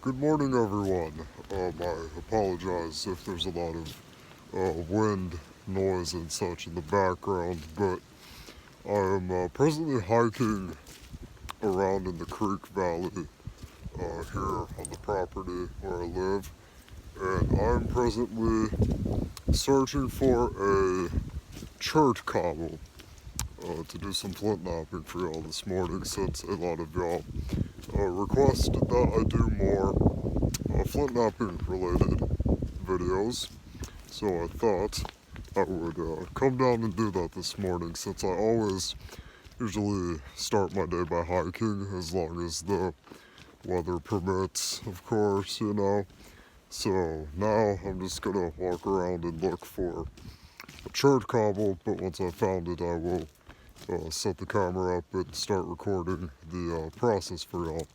Good morning, everyone. I apologize if there's a lot of wind noise and such in the background, but I am presently hiking around in the creek valley here on the property where I live, and I'm presently searching for a chert cobble to do some flint knapping for y'all this morning since a lot of y'all requested that I do more flint knapping related videos. So I thought I would come down and do that this morning since I always usually start my day by hiking as long as the weather permits, of course. So now I'm just gonna walk around and look for a chert cobble, but once I found it, I will set the camera up and start recording the process for y'all.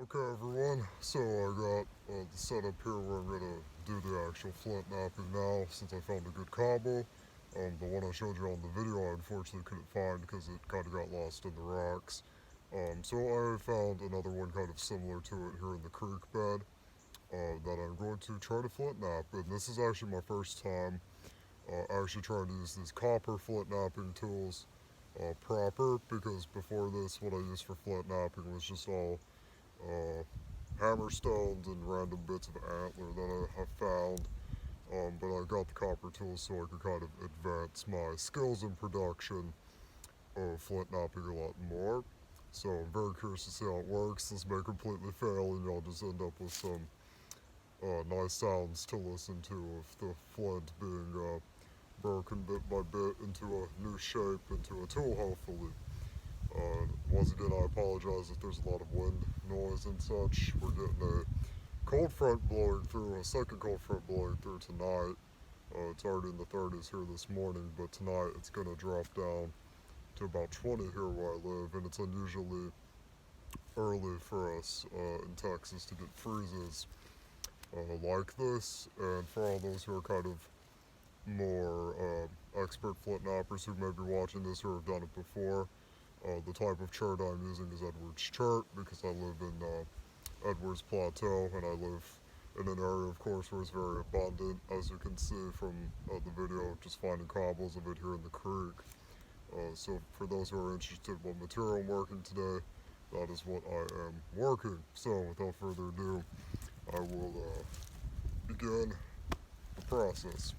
Okay, everyone, so I got the setup here where I'm going to do the actual flint knapping now since I found a good cobble. The one I showed you on the video I unfortunately couldn't find because it kind of got lost in the rocks. So I found another one kind of similar to it here in the creek bed that I'm going to try to flint knap. And this is actually my first time actually trying to use these copper flint knapping tools proper, because before this what I used for flint knapping was just all uh, hammerstones and random bits of antler that I have found. But I got the copper tools so I could kind of advance my skills in production of flint knapping a lot more. So I'm very curious to see how it works. This may completely fail and y'all just end up with some nice sounds to listen to of the flint being broken bit by bit into a new shape, into a tool hopefully. Once again, I apologize if there's a lot of wind noise and such. We're getting a cold front blowing through, a second cold front blowing through tonight. It's already in the 30s here this morning, but tonight it's going to drop down to about 20 here where I live, and it's unusually early for us in Texas to get freezes like this. And for all those who are kind of more expert flint knappers who may be watching this or have done it before, the type of chert I'm using is Edwards chert because I live in Edwards Plateau, and I live in an area, of course, where it's very abundant, as you can see from the video, just finding cobbles of it here in the creek. So for those who are interested in what material I'm working today, that is what I am working. So without further ado, I will begin the process.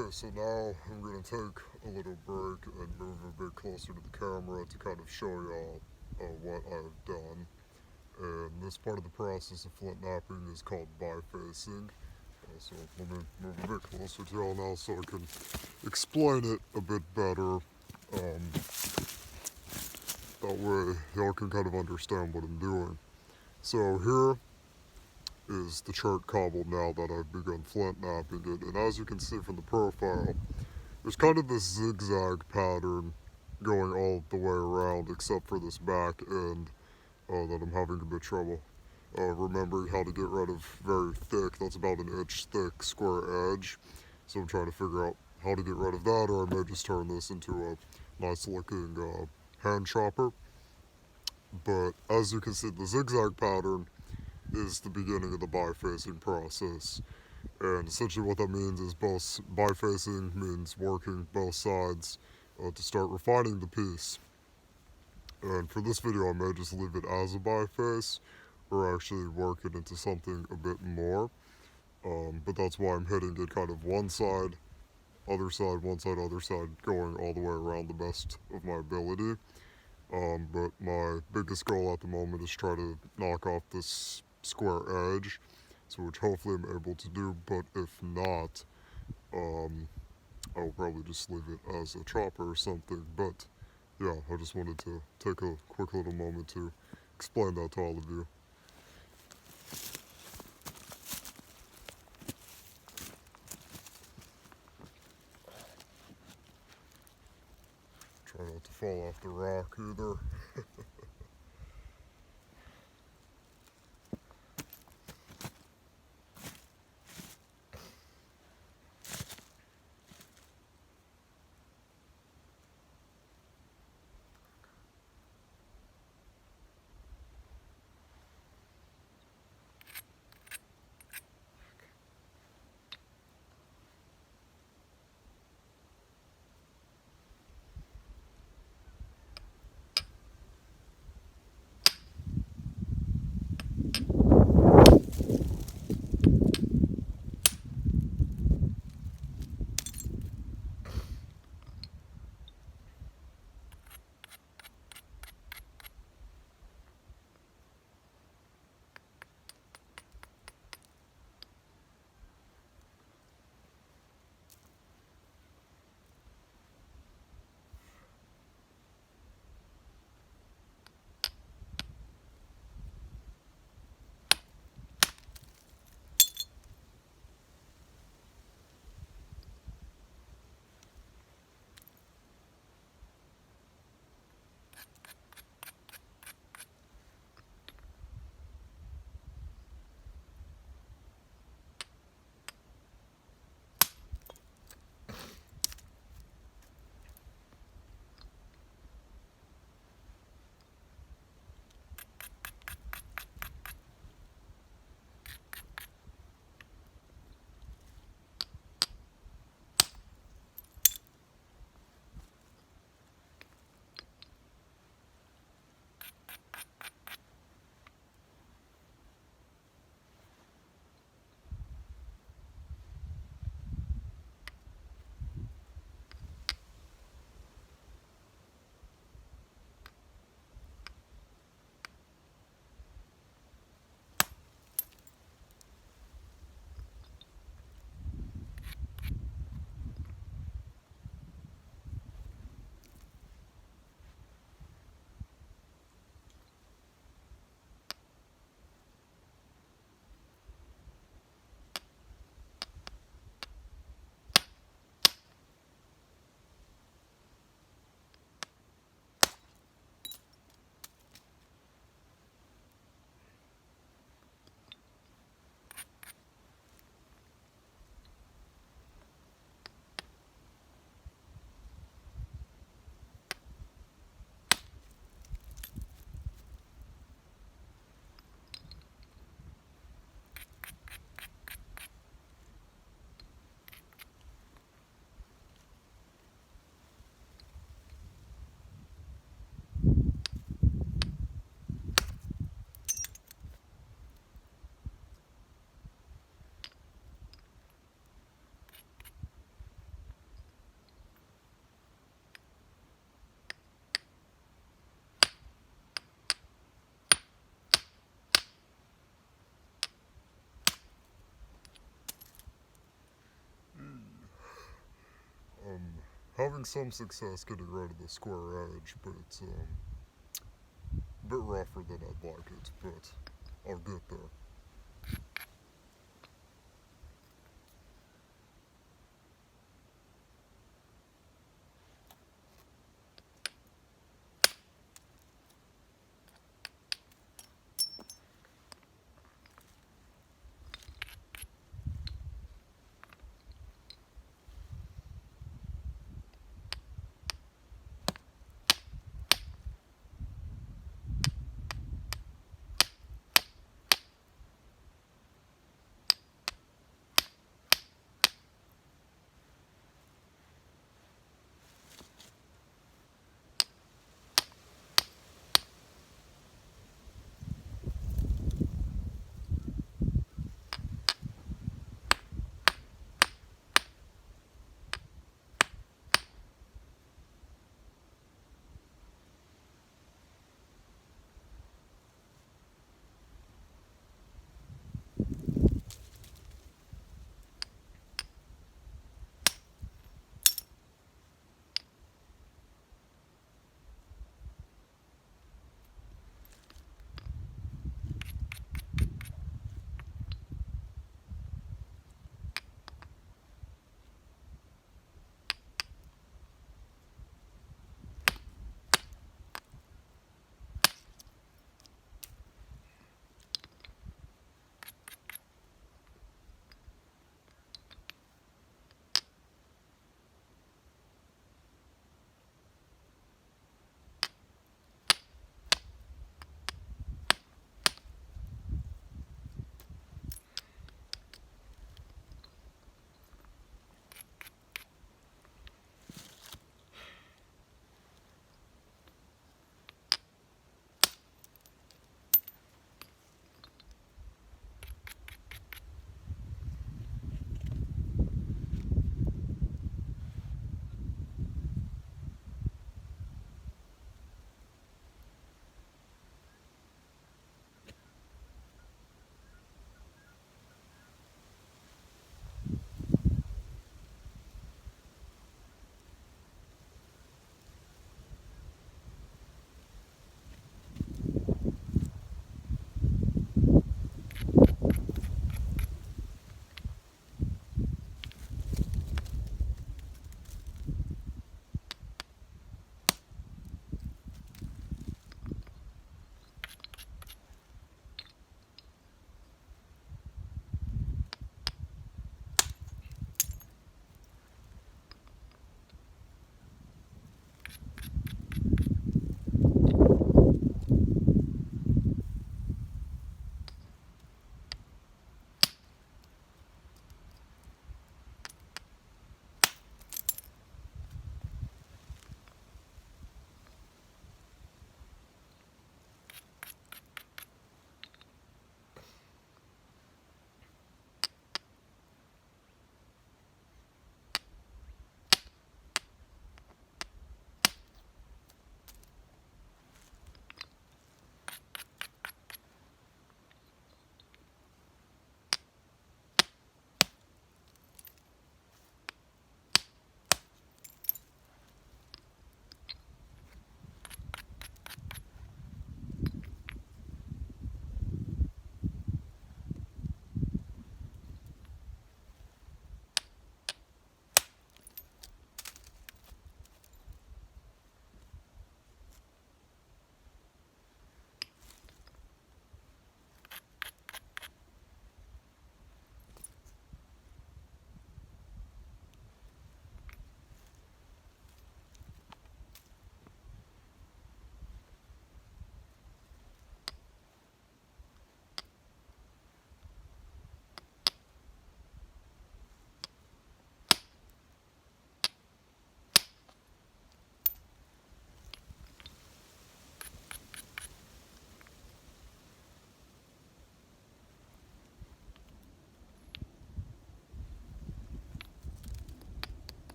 Okay, so now I'm going to take a little break and move a bit closer to the camera to kind of show y'all what I've done. And this part of the process of flint knapping is called bifacing. So let me move a bit closer to y'all now so I can explain it a bit better. That way y'all can kind of understand what I'm doing. So here is the chart cobbled now that I've begun flint knapping it. And as you can see from the profile, there's kind of this zigzag pattern going all the way around except for this back end that I'm having a bit trouble remembering how to get rid of very thick, that's about an inch thick square edge. So I'm trying to figure out how to get rid of that, or I may just turn this into a nice looking hand chopper. But as you can see, the zigzag pattern is the beginning of the bifacing process. And essentially what that means is bifacing means working both sides to start refining the piece. And for this video I may just leave it as a biface or actually work it into something a bit more. But that's why I'm hitting it kind of one side, other side, one side, other side, going all the way around the best of my ability. But my biggest goal at the moment is try to knock off this square edge, so which hopefully I'm able to do, but if not, I'll probably just leave it as a chopper or something. But yeah, I just wanted to take a quick little moment to explain that to all of you. Try not to fall off the rock either. having some success getting rid of the square edge, but it's a bit rougher than I'd like it, but I'll get there.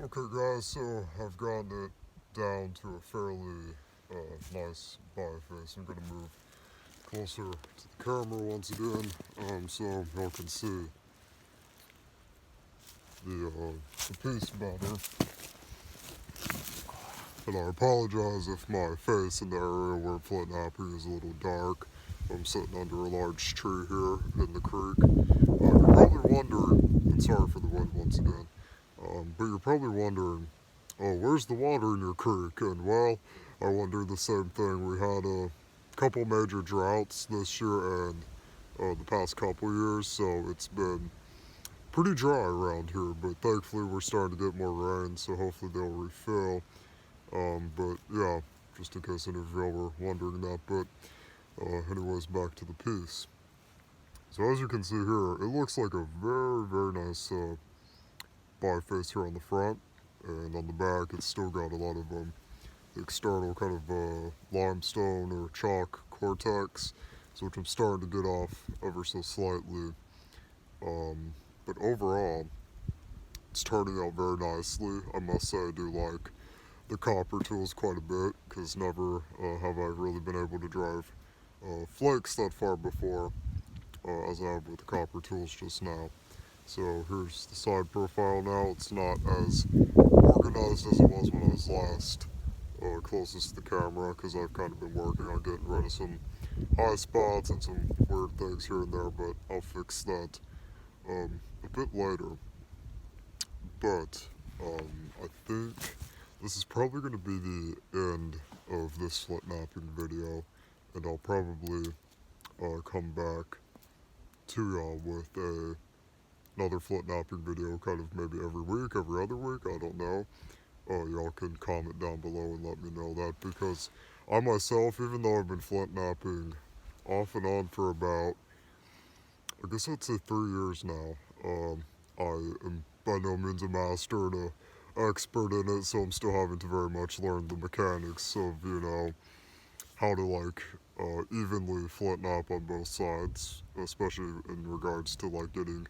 Okay guys, so I've gotten it down to a fairly nice biface. I'm going to move closer to the camera once again, so y'all can see the piece better. And I apologize if my face in the area where Flint Knapping is a little dark. I'm sitting under a large tree here in the creek. You're probably wondering, and sorry for the wind once again, but you're probably wondering, oh, where's the water in your creek? And well, I wondered the same thing. We had a couple major droughts this year and the past couple years, so it's been pretty dry around here, but thankfully we're starting to get more rain, so hopefully they'll refill. But yeah, just in case any of y'all were wondering that, but anyways, back to the piece. So as you can see here, it looks like a very, very nice biface here on the front, and on the back it's still got a lot of external kind of limestone or chalk cortex, so which I'm starting to get off ever so slightly. But overall, it's turning out very nicely. I must say I do like the copper tools quite a bit, because never have I really been able to drive flakes that far before as I have with the copper tools just now. So here's the side profile now. It's not as organized as it was when I was last closest to the camera, because I've kind of been working on getting rid of some high spots and some weird things here and there, but I'll fix that a bit later. But I think this is probably going to be the end of this Flint Knapping video, and I'll probably come back to y'all with another Flint Knapping video kind of maybe every week, every other week, I don't know. Y'all can comment down below and let me know that, because I myself, even though I've been Flint Knapping off and on for about, I guess I'd say 3 years now, I am by no means a master and an expert in it, so I'm still having to very much learn the mechanics of, you know, how to like evenly Flint knap on both sides, especially in regards to like getting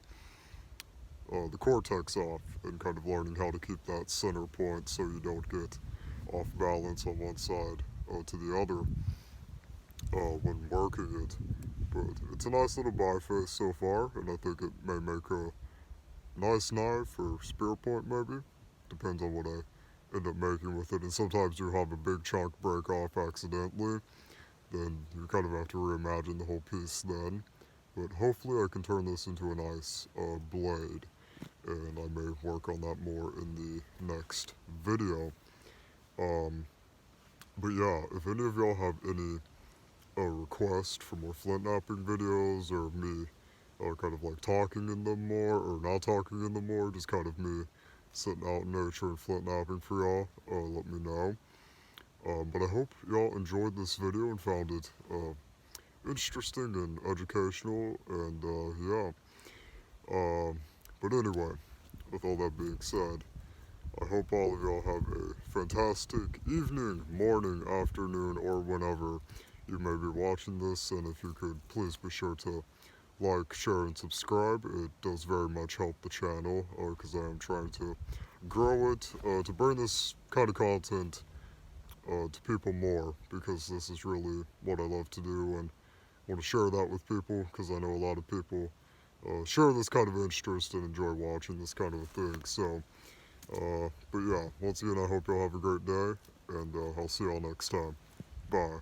the cortex off and kind of learning how to keep that center point so you don't get off balance on one side to the other when working it. But it's a nice little biface so far, and I think it may make a nice knife or spear point maybe. Depends on what I end up making with it, and sometimes you have a big chunk break off accidentally, then you kind of have to reimagine the whole piece then. But hopefully I can turn this into a nice blade, and I may work on that more in the next video. But yeah, if any of y'all have any request for more Flint Knapping videos, or me kind of like talking in them more, or not talking in them more, just kind of me sitting out in nature and Flint Knapping for y'all, let me know. But I hope y'all enjoyed this video and found it interesting and educational, and yeah. But anyway, with all that being said, I hope all of y'all have a fantastic evening, morning, afternoon, or whenever you may be watching this, and if you could please be sure to like, share, and subscribe. It does very much help the channel, because I am trying to grow it, to bring this kind of content to people more, because this is really what I love to do, and want to share that with people, because I know a lot of people share this kind of interest and enjoy watching this kind of a thing. So, but yeah, once again, I hope y'all have a great day, and I'll see y'all next time. Bye.